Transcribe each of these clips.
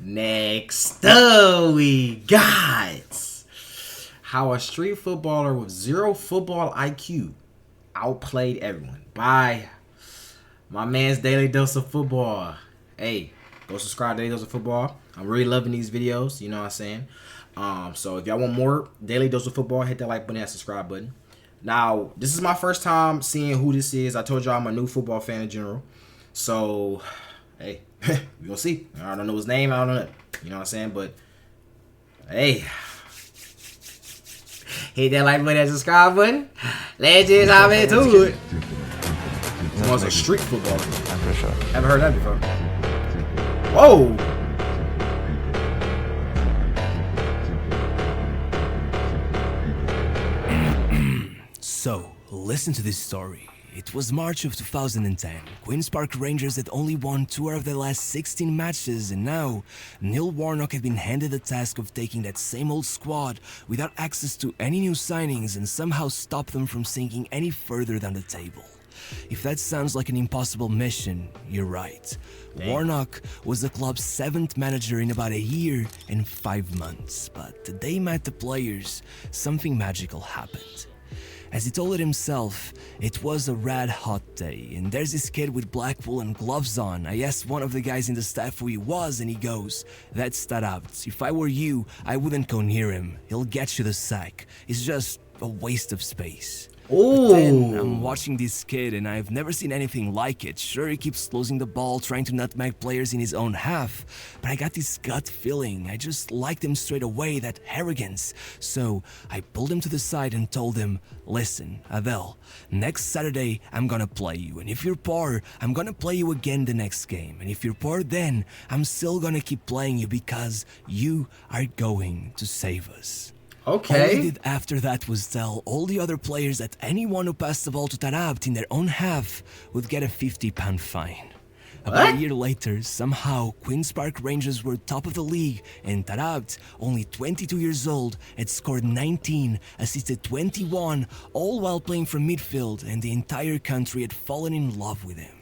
Next up, we got how a street footballer with zero football IQ outplayed everyone by my man's Daily Dose of Football. Hey, go subscribe to Daily Dose of Football. I'm really loving these videos, you know what I'm saying? So if y'all want more Daily Dose of Football, hit that like button and subscribe button. Now, this is my first time seeing who this is. I told y'all I'm a new football fan in general. So, hey, we gonna see. I don't know his name. I don't know. You know what I'm saying? But, hey, hit that like button and subscribe button. Let's just hop into it. He was a street footballer. For sure. Haven't heard that before. Whoa. So, listen to this story. It was March of 2010. Queen's Park Rangers had only won 2 out of their last 16 matches, and now Neil Warnock had been handed the task of taking that same old squad without access to any new signings and somehow stop them from sinking any further down the table. If that sounds like an impossible mission, you're right. Dang. Warnock was the club's 7th manager in about a year and 5 months, but the day he met the players, something magical happened. As he told it himself, it was a rad hot day, and there's this kid with black woolen gloves on. I asked one of the guys in the staff who he was, and he goes, "That's taarabt. If I were you, I wouldn't go near him. He'll get you the sack. It's just a waste of space." But then I'm watching this kid and I've never seen anything like it. Sure, he keeps losing the ball, trying to nutmeg players in his own half, but I got this gut feeling. I just liked him straight away, that arrogance. So I pulled him to the side and told him, "Listen, Adel, next Saturday I'm gonna play you, and if you're poor, I'm gonna play you again the next game, and if you're poor then, I'm still gonna keep playing you because you are going to save us." Okay. All he did after that was tell all the other players that anyone who passed the ball to taarabt in their own half would get a £50 fine. About a year later, somehow, Queen's Park Rangers were top of the league, and taarabt, only 22 years old, had scored 19, assisted 21, all while playing from midfield, and the entire country had fallen in love with him.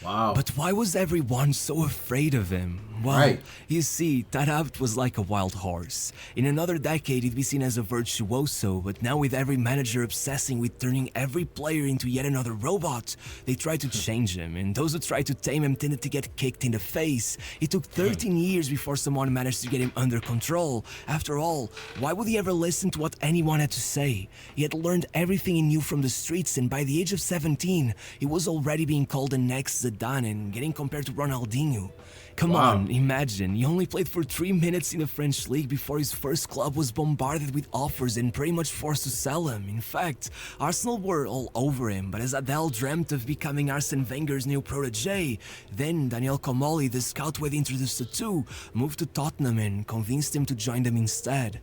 Wow. But why was everyone so afraid of him? Well, you see, taarabt was like a wild horse. In another decade, he'd be seen as a virtuoso, but now with every manager obsessing with turning every player into yet another robot, they tried to change him, and those who tried to tame him tended to get kicked in the face. It took 13 years before someone managed to get him under control. After all, why would he ever listen to what anyone had to say? He had learned everything he knew from the streets, and by the age of 17, he was already being called the next Zidane and getting compared to Ronaldinho. Come on, imagine, he only played for 3 minutes in the French league before his first club was bombarded with offers and pretty much forced to sell him. In fact, Arsenal were all over him, but as Adel dreamt of becoming Arsene Wenger's new protege, then Daniel Comolli, the scout who had introduced the two, moved to Tottenham and convinced him to join them instead.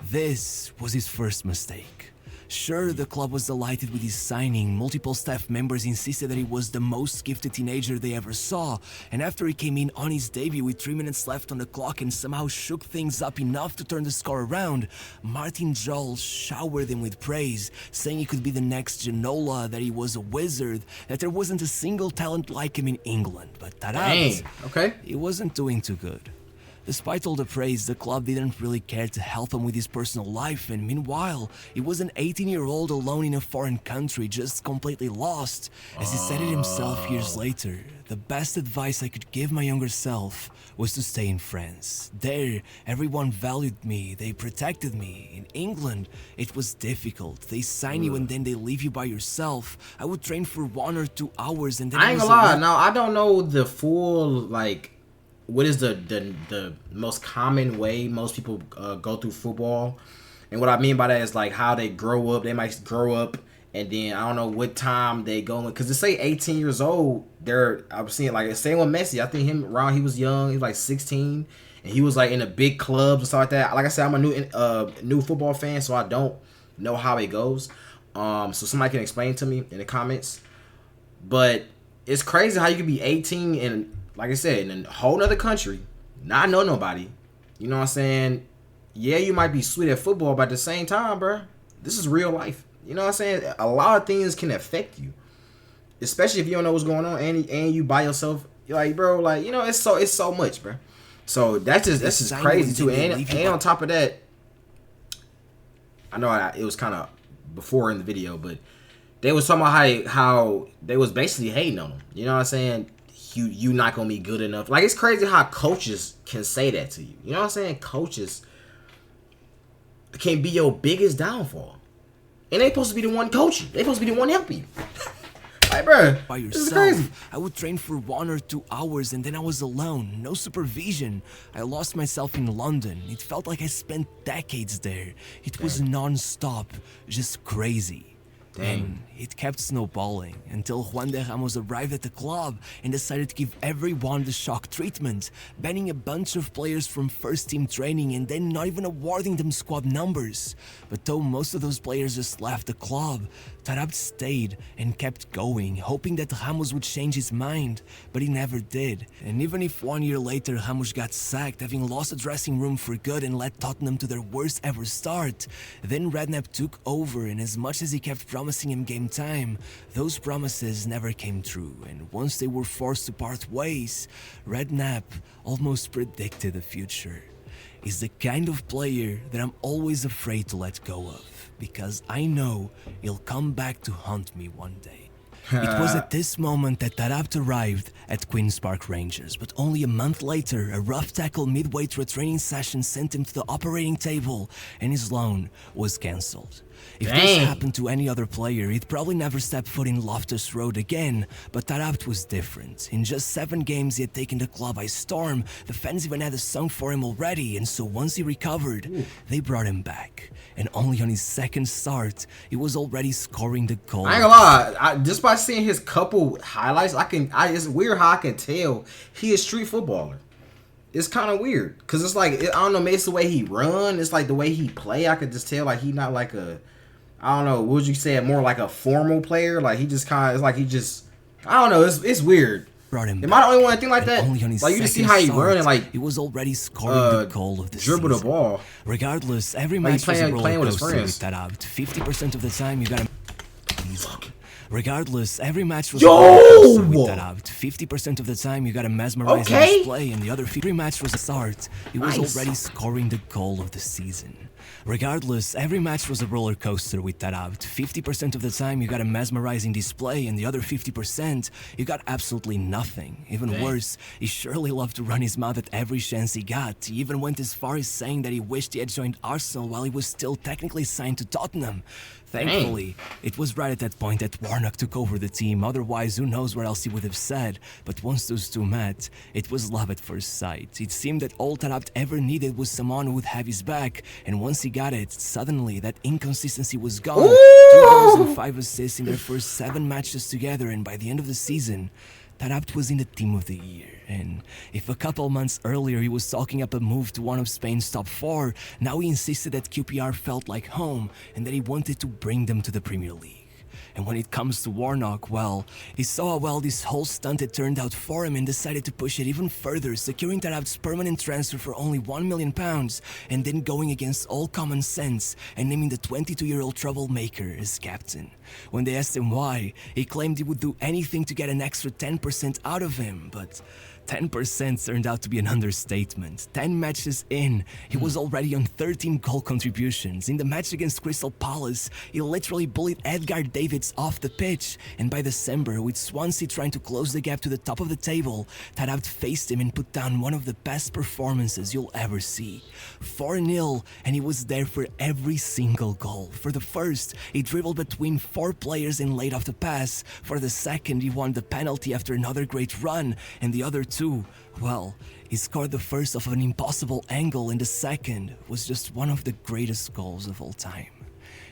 This was his first mistake. Sure, the club was delighted with his signing. Multiple staff members insisted that he was the most gifted teenager they ever saw, and after he came in on his debut with 3 minutes left on the clock and somehow shook things up enough to turn the score around, Martin Jol showered him with praise, saying he could be the next Ginola, that he was a wizard, that there wasn't a single talent like him in England. But taarabt, he wasn't doing too good. Despite all the praise, the club didn't really care to help him with his personal life, and meanwhile, he was an 18-year-old alone in a foreign country, just completely lost. As he said it himself years later, "The best advice I could give my younger self was to stay in France. There, everyone valued me, they protected me. In England, it was difficult. They sign you and then they leave you by yourself. I would train for 1 or 2 hours and then I ain't gonna lie, now I don't know the full, like, what is the most common way most people go through football. And what I mean by that is like how they grow up. They might grow up and then I don't know what time they go in. Because to say 18 years old, I was seeing like same with Messi. I think he was young. He was like 16 and he was like in the big clubs and stuff like that. Like I said, I'm a new football fan, so I don't know how it goes. So somebody can explain to me in the comments. But it's crazy how you can be 18 and, like I said, in a whole other country, not know nobody. You know what I'm saying? Yeah, you might be sweet at football, but at the same time, bro, this is real life. You know what I'm saying? A lot of things can affect you, especially if you don't know what's going on and you by yourself. You're like, bro, like, you know, it's so much, bro. So that's just crazy too. And on top of that, I know it was kind of before in the video, but they was talking about how they was basically hating on him. You know what I'm saying? You not gonna be good enough. Like, it's crazy how coaches can say that to you. You know what I'm saying? Coaches can be your biggest downfall, and they supposed to be the one coaching. They supposed to be the one helping you. Like, bro, by this is yourself. crazy. I would train for 1 or 2 hours and then I was alone, no supervision. I lost myself in London. It felt like I spent decades there. It was non-stop, just crazy. And it kept snowballing until Juan de Ramos arrived at the club and decided to give everyone the shock treatment, banning a bunch of players from first team training and then not even awarding them squad numbers. But though most of those players just left the club, Taarabt stayed and kept going, hoping that Ramos would change his mind, but he never did. And even if 1 year later Ramos got sacked, having lost the dressing room for good and led Tottenham to their worst ever start, then Redknapp took over, and as much as he kept promising him game time, those promises never came true, and once they were forced to part ways, Redknapp almost predicted the future. He's the kind of player that I'm always afraid to let go of, because I know he'll come back to haunt me one day. It was at this moment that Taarabt arrived at Queen's Park Rangers, but only a month later, a rough tackle midway through a training session sent him to the operating table, and his loan was cancelled. If this happened to any other player, he'd probably never step foot in Loftus Road again, but Taarabt was different. In just 7 games, he had taken the club by storm. The fans even had a song for him already, and so once he recovered, they brought him back. And only on his second start, he was already scoring the goal. I ain't gonna lie, just by seeing his couple highlights, it's weird how I can tell he is a street footballer. It's kind of weird, cause it's like, I don't know, maybe it's the way he run. It's like the way he play. I could just tell, like, he not like a, I don't know, what would you say, more like a formal player? Like, he just kind of, it's like he just, I don't know, it's weird. Am I the only one that think like that? Like, you just see how he run and, like, he was already scoring the goal of the dribble season. The ball. Regardless, every match was a roller with his coaster friends. with Taarabt. 50% of the time you got to... Regardless, every match was a roller coaster with Taarabt. 50% of the time you got a mesmerizing display, and the other 50 match was a start. He was already scoring the goal of the season. Regardless, every match was a roller coaster with Taarabt. 50% of the time you got a mesmerizing display, and the other 50% you got absolutely nothing. Even worse, he surely loved to run his mouth at every chance he got. He even went as far as saying that he wished he had joined Arsenal while he was still technically signed to Tottenham. Thankfully, it was right at that point that Warnock took over the team, otherwise who knows what else he would have said. But once those two met, it was love at first sight. It seemed that all Taarabt ever needed was someone who would have his back, and once he got it, suddenly that inconsistency was gone. 2 goals and 5 assists in their first 7 matches together, and by the end of the season, Taarabt was in the team of the year. And if a couple months earlier he was talking up a move to one of Spain's top 4, now he insisted that QPR felt like home and that he wanted to bring them to the Premier League. And when it comes to Warnock, well, he saw how well this whole stunt had turned out for him and decided to push it even further, securing Taarabt's permanent transfer for only £1 million, and then going against all common sense and naming the 22-year-old troublemaker as captain. When they asked him why, he claimed he would do anything to get an extra 10% out of him, but 10% turned out to be an understatement. 10 matches in, he was already on 13 goal contributions. In the match against Crystal Palace, he literally bullied Edgar Davids off the pitch. And by December, with Swansea trying to close the gap to the top of the table, Taarabt faced him and put down one of the best performances you'll ever see. 4-0, and he was there for every single goal. For the first, he dribbled between 4 players and laid off the pass. For the second, he won the penalty after another great run, and the other 2, well, he scored the first off of an impossible angle, and the second was just one of the greatest goals of all time.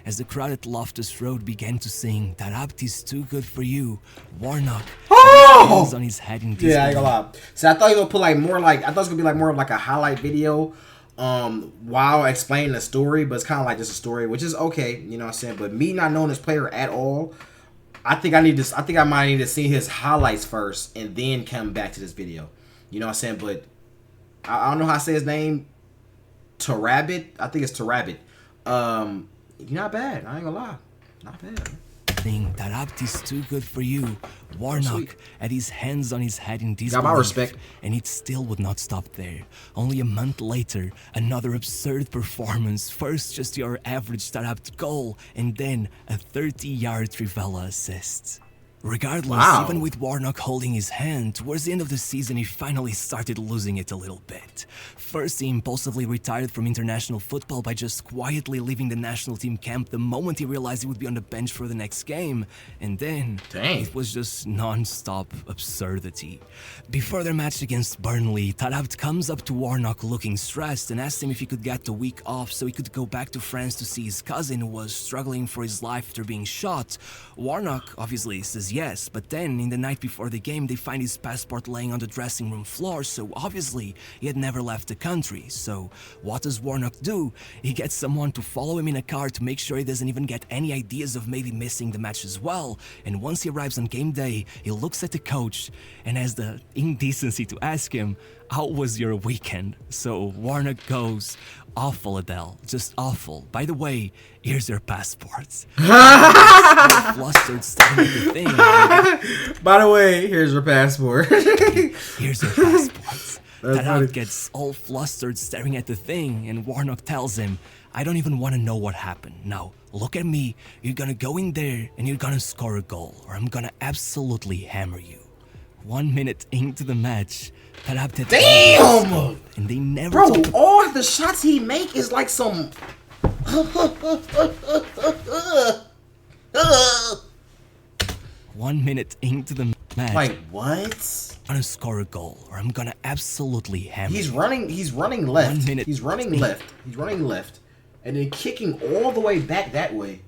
As the crowd at Loftus Road began to sing "Taarabt is too good for you," Warnock hands on his head in disbelief. Yeah, I ain't gonna lie. So I thought you were gonna put like more like, I thought it was gonna be like more of like a highlight video while explaining the story, but it's kind of like just a story, which is okay, you know what I'm saying. But me not knowing this player at all, I think I might need to see his highlights first and then come back to this video. You know what I'm saying? But I don't know how to say his name. Taarabt. I think it's Taarabt. You're not bad. I ain't gonna lie. Not bad. think taarabt is too good for you, Warnock had his hands on his head in disbelief. Got my respect. And it still would not stop there. Only a month later, another absurd performance. First, just your average taarabt goal, and then a 30-yard Trivela assist. Regardless, even with Warnock holding his hand, towards the end of the season he finally started losing it a little bit. First, he impulsively retired from international football by just quietly leaving the national team camp the moment he realized he would be on the bench for the next game. And then, it was just non-stop absurdity. Before their match against Burnley, taarabt comes up to Warnock looking stressed and asked him if he could get the week off so he could go back to France to see his cousin who was struggling for his life after being shot. Warnock obviously says yes, but then in the night before the game they find his passport laying on the dressing room floor, so obviously he had never left the country. So what does Warnock do? He gets someone to follow him in a car to make sure he doesn't even get any ideas of maybe missing the match as well. And once he arrives on game day, he looks at the coach and has the indecency to ask him, "How was your weekend?" So Warnock goes, "Awful, Adele, just awful. By the way, here's your passports." Flustered, staring at the thing. By the way, here's your passport. Here's your passports. Taarabt gets all flustered, staring at the thing, and Warnock tells him, "I don't even want to know what happened. Now, look at me. You're gonna go in there and you're gonna score a goal, or I'm gonna absolutely hammer you." 1 minute into the match, taarabt had damn! And they never. Bro, all the shots he make is like some. 1 minute into the match. Like what? I'm gonna score a goal, or I'm gonna absolutely hammer. He's running left. 1 minute. He's running left, and then kicking all the way back that way,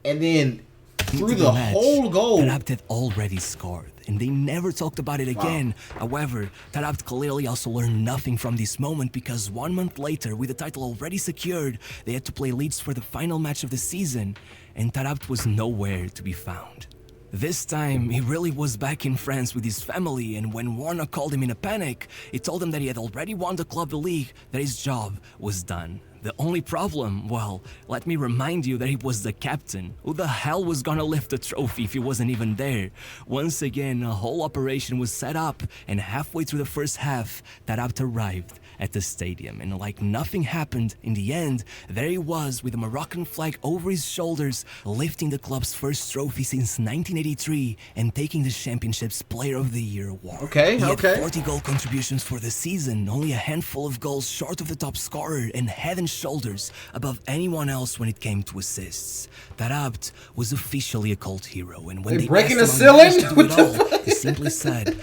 and then through the whole goal. taarabt had already scored, and they never talked about it again. However, taarabt clearly also learned nothing from this moment, because 1 month later, with the title already secured, they had to play Leeds for the final match of the season, and taarabt was nowhere to be found. This time, he really was back in France with his family, and when Warnock called him in a panic, he told him that he had already won the club the league, that his job was done. The only problem, well, let me remind you that he was the captain. Who the hell was gonna lift the trophy if he wasn't even there? Once again, a whole operation was set up, and halfway through the first half, taarabt arrived at the stadium, and like nothing happened, in the end, there he was with a Moroccan flag over his shoulders, lifting the club's first trophy since 1983 and taking the championship's Player of the Year award. He had 40 goal contributions for the season, only a handful of goals short of the top scorer, and head and shoulders above anyone else when it came to assists. Taarabt was officially a cult hero, and when they breaking the asked him ceiling, to do it all, he simply said,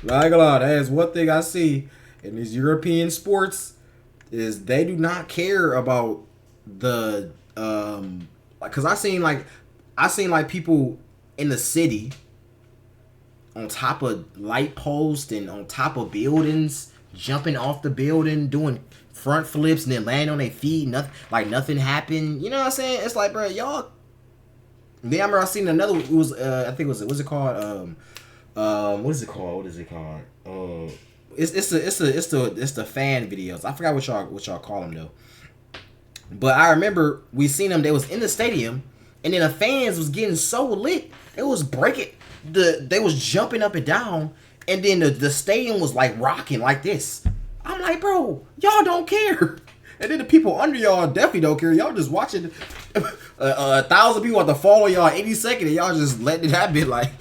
"Not gonna lie, that is one thing I see in these European sports, is they do not care about the because I seen like people in the city on top of light posts and on top of buildings, jumping off the building, doing front flips and then landing on their feet, nothing happened. You know what I'm saying? It's like, bro, y'all. Then I remember I seen another. It was I think it was, what's it called? What is it called? It's the fan videos. I forgot what y'all call them though. But I remember we seen them. They was in the stadium, and then the fans was getting so lit. It was breaking. They was jumping up and down, and then the stadium was like rocking like this. I'm like, bro, y'all don't care. And then the people under y'all definitely don't care. Y'all just watching 1,000 people have to follow y'all 80 seconds, and y'all just letting it happen like.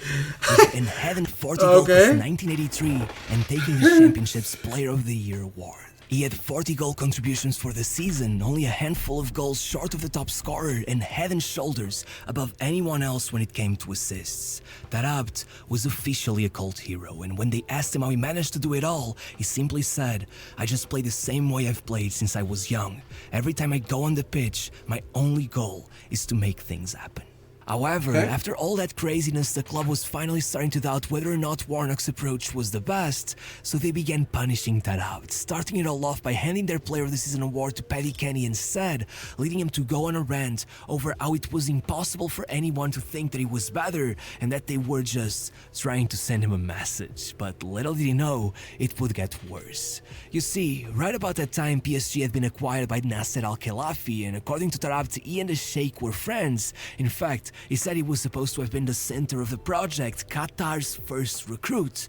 And having 40 goals since 1983 and taking the championship's Player of the Year award. He had 40 goal contributions for the season, only a handful of goals short of the top scorer, and head and shoulders above anyone else when it came to assists. Taarabt was officially a cult hero, and when they asked him how he managed to do it all, he simply said, "I just play the same way I've played since I was young. Every time I go on the pitch, my only goal is to make things happen." However, after all that craziness, the club was finally starting to doubt whether or not Warnock's approach was the best, so they began punishing taarabt, starting it all off by handing their Player of the Season award to Paddy Kenny instead, leading him to go on a rant over how it was impossible for anyone to think that he was better and that they were just trying to send him a message. But little did he know, it would get worse. You see, right about that time, PSG had been acquired by Nasser Al-Khelaifi, and according to taarabt, he and the Sheikh were friends. In fact, He said he was supposed to have been the center of the project, Qatar's first recruit.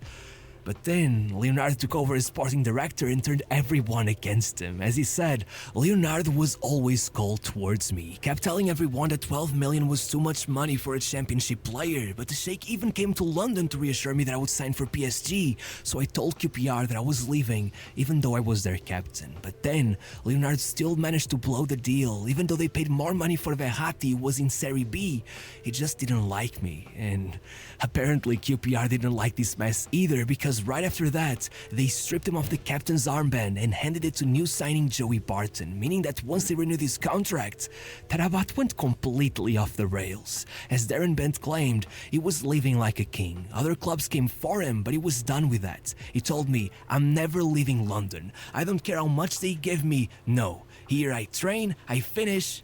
But then, Leonardo took over as sporting director and turned everyone against him. As he said, Leonardo was always cold towards me. He kept telling everyone that 12 million was too much money for a championship player, but the Sheikh even came to London to reassure me that I would sign for PSG, so I told QPR that I was leaving, even though I was their captain. But then, Leonardo still managed to blow the deal, even though they paid more money for Verratti, who was in Serie B. He just didn't like me, and apparently QPR didn't like this mess either, because right after that, they stripped him of the captain's armband and handed it to new signing Joey Barton, meaning that once they renewed his contract, Taarabt went completely off the rails. As Darren Bent claimed, he was living like a king. Other clubs came for him, but he was done with that. He told me, "I'm never leaving London. I don't care how much they give me. No. Here I train, I finish.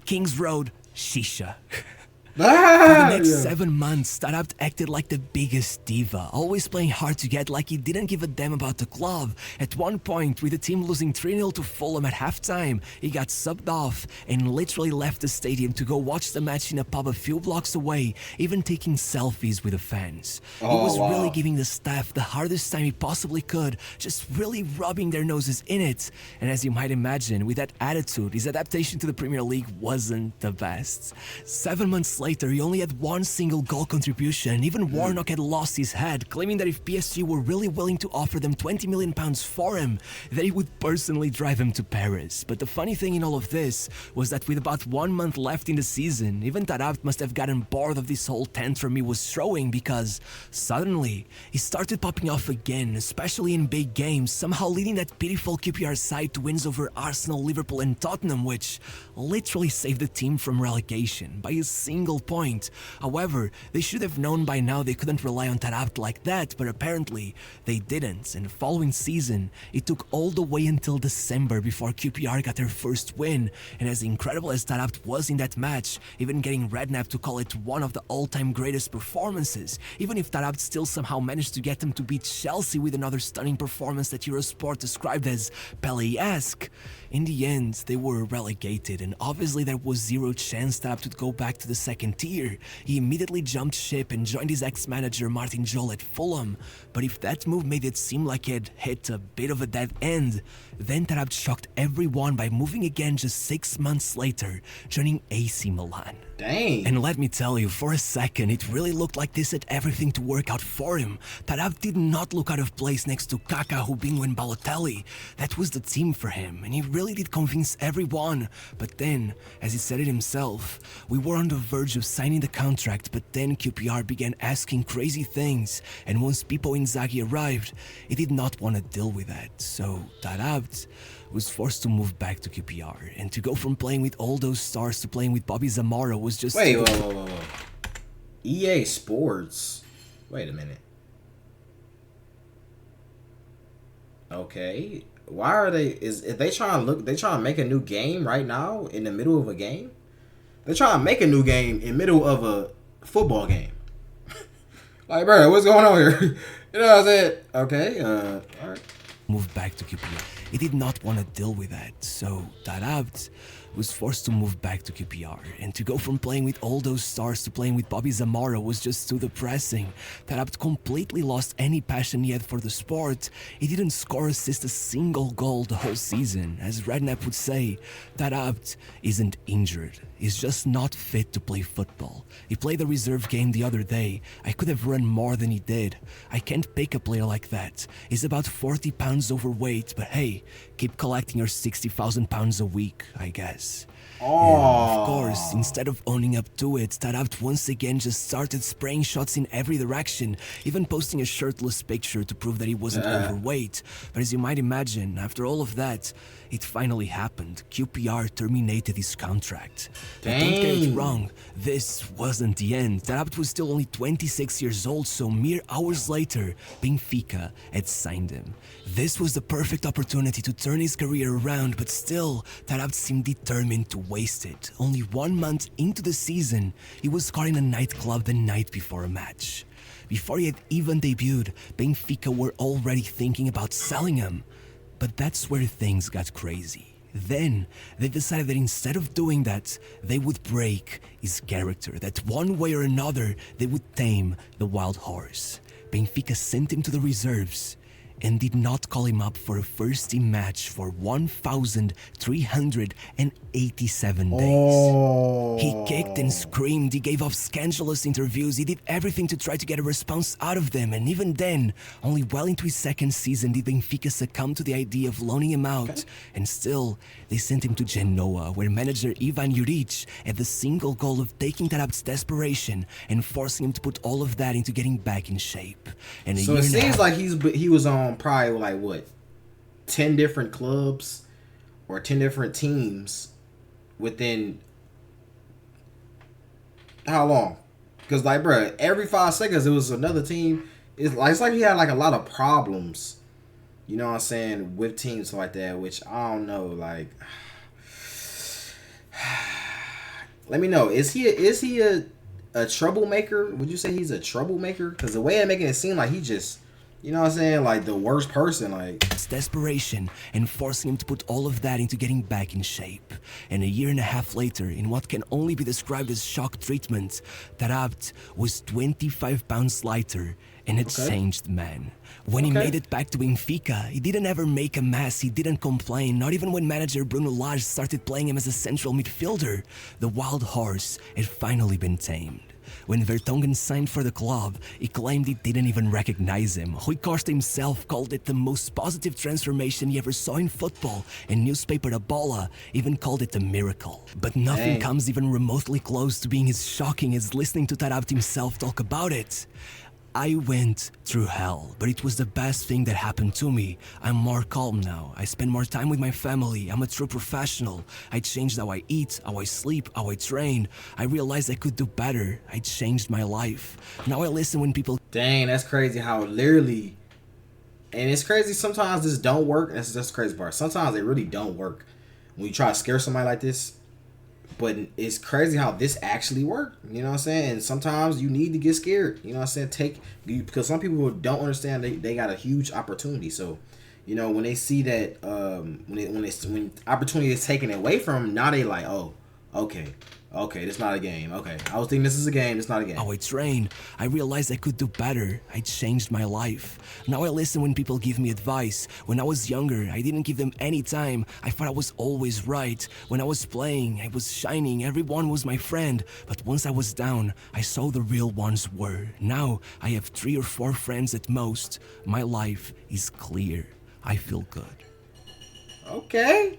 King's Road, Shisha." For the next 7 months, Taarabt acted like the biggest diva, always playing hard to get like he didn't give a damn about the club. At one point, with the team losing 3-0 to Fulham at halftime, he got subbed off and literally left the stadium to go watch the match in a pub a few blocks away, even taking selfies with the fans. He was really giving the staff the hardest time he possibly could, just really rubbing their noses in it. And as you might imagine, with that attitude, his adaptation to the Premier League wasn't the best. 7 months later, he only had one single goal contribution. Even Warnock had lost his head, claiming that if PSG were really willing to offer them £20 million for him, they would personally drive him to Paris. But the funny thing in all of this was that with about 1 month left in the season, even Taarabt must have gotten bored of this whole tantrum he was throwing, because suddenly he started popping off again, especially in big games, somehow leading that pitiful QPR side to wins over Arsenal, Liverpool and Tottenham, which literally saved the team from relegation by a single point. However, they should have known by now they couldn't rely on Taarabt like that, but apparently they didn't. And the following season, it took all the way until December before QPR got their first win. And as incredible as Taarabt was in that match, even getting Redknapp to call it one of the all-time greatest performances, even if Taarabt still somehow managed to get them to beat Chelsea with another stunning performance that Eurosport described as Pele-esque, in the end, they were relegated, and obviously there was zero chance Taarabt would go back to the second tier. He immediately jumped ship and joined his ex-manager Martin Jol at Fulham. But if that move made it seem like he'd hit a bit of a dead end, then Taarabt shocked everyone by moving again just 6 months later, joining AC Milan. Dang. And let me tell you, for a second, it really looked like this had everything to work out for him. Taarabt did not look out of place next to Kaká, Rubinho and Balotelli. That was the team for him, and he really did convince everyone. But then, as he said it himself, we were on the verge of signing the contract, but then QPR began asking crazy things, and once Pippo Inzaghi arrived, he did not want to deal with that. So Taarabt was forced to move back to QPR, and to go from playing with all those stars to playing with Bobby Zamora was just... Wait. EA Sports. Wait a minute. Okay. Why are they... Is they trying to make a new game right now in the middle of a game? They're trying to make a new game in the middle of a football game. Like, bro, what's going on here? You know what I'm saying? Okay. All right. Moved back to QPR. He did not want to deal with that, so Taarabt was forced to move back to QPR, and to go from playing with all those stars to playing with Bobby Zamora was just too depressing. Taarabt completely lost any passion he had for the sport. He didn't score or assist a single goal the whole season. As Redknapp would say, Taarabt isn't injured. He's just not fit to play football. He played a reserve game the other day. I could have run more than he did. I can't pick a player like that. He's about 40 pounds overweight, but hey, keep collecting your 60,000 pounds a week, I guess. Oh. And of course, instead of owning up to it, Taarabt once again just started spraying shots in every direction, even posting a shirtless picture to prove that he wasn't overweight. But as you might imagine, after all of that, it finally happened. QPR terminated his contract. But don't get it wrong, this wasn't the end. Taarabt was still only 26 years old, so mere hours later, Benfica had signed him. This was the perfect opportunity to turn his career around, but still, Taarabt seemed determined to waste it. Only 1 month into the season, he was caught in a nightclub the night before a match. Before he had even debuted, Benfica were already thinking about selling him. But that's where things got crazy. Then, they decided that instead of doing that, they would break his character, that one way or another, they would tame the wild horse. Benfica sent him to the reserves and did not call him up for a first team match for 1,387 days. Oh. He kicked and screamed, he gave off scandalous interviews, he did everything to try to get a response out of them, and even then, only well into his second season did Benfica succumb to the idea of loaning him out, and still, they sent him to Genoa, where manager Ivan Juric had the single goal of taking Taarabt's desperation and forcing him to put all of that into getting back in shape. And so it seems like he was on probably like what 10 different clubs or 10 different teams within how long? Because like, bro, every 5 seconds it was another team. It's like he had like a lot of problems, you know what I'm saying, with teams like that, which I don't know. Like, let me know, is he a troublemaker? Would you say he's a troublemaker? Because the way they're making it seem like he just, you know what I'm saying, like the worst person, like desperation and forcing him to put all of that into getting back in shape. And a year and a half later, in what can only be described as shock treatment, Taarabt was 25 pounds lighter and a changed man. When he made it back to Benfica, he didn't ever make a mess, he didn't complain, not even when manager Bruno Lage started playing him as a central midfielder. The wild horse had finally been tamed. When Vertonghen signed for the club, he claimed he didn't even recognize him. Rui Costa himself called it the most positive transformation he ever saw in football, and newspaper A Bola even called it a miracle. But nothing comes even remotely close to being as shocking as listening to Taarabt himself talk about it. I went through hell, but it was the best thing that happened to me. I'm more calm now. I spend more time with my family. I'm a true professional. I changed how I eat, how I sleep, how I train. I realized I could do better. I changed my life. Now I listen when people... Dang, that's crazy how literally... And it's crazy sometimes this don't work. That's the crazy part. Sometimes they really don't work. When you try to scare somebody like this, but it's crazy how this actually worked. You know what I'm saying? And sometimes you need to get scared. You know what I'm saying? Because some people don't understand they got a huge opportunity. So, you know, when they see that when opportunity is taken away from them, now they like, oh, okay, this not a game. Okay, I was thinking this is a game. It's not a game. How I train, I realized I could do better. I changed my life. Now I listen when people give me advice. When I was younger, I didn't give them any time. I thought I was always right. When I was playing, I was shining. Everyone was my friend. But once I was down, I saw the real ones were. Now I have 3 or 4 friends at most. My life is clear. I feel good. Okay.